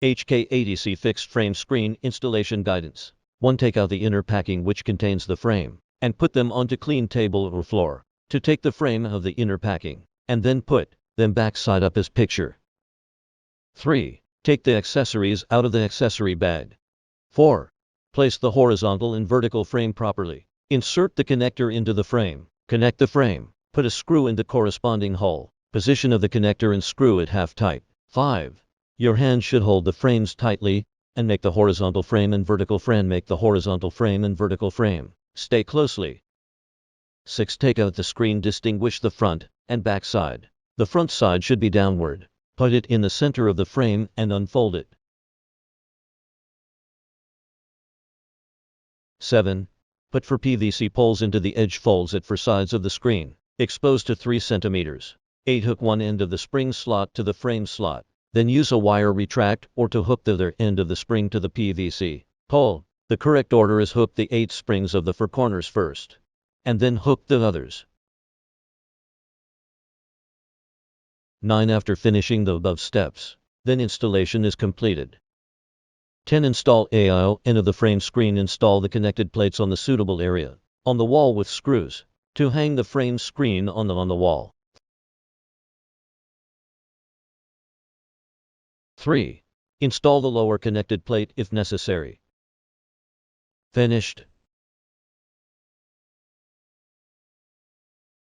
HK80C Fixed Frame Screen Installation Guidance. 1. Take out the inner packing which contains the frame, and put them onto clean table or floor. To take the frame of the inner packing, and then put them back side up as picture. 3. Take the accessories out of the accessory bag. 4. Place the horizontal and vertical frame properly. Insert the connector into the frame. Connect the frame. Put a screw in the corresponding hole. Position of the connector and screw it half tight. 5. Your hand should hold the frames tightly, and make the horizontal frame and vertical frame. Make the horizontal frame and vertical frame stay closely. 6. Take out the screen. Distinguish the front and back side. The front side should be downward. Put it in the center of the frame and unfold it. 7. Put 4 PVC poles into the edge folds at 4 sides of the screen, exposed to 3 cm. 8. Hook one end of the spring slot to the frame slot. Then use a wire retract or to hook the other end of the spring to the PVC pole. The correct order is hook the 8 springs of the 4 corners first, and then hook the others. 9. After finishing the above steps, then installation is completed. 10. Install AIO end of the frame screen. Install the connected plates on the suitable area, on the wall with screws, to hang the frame screen on the wall. 3. Install the lower connected plate if necessary. Finished.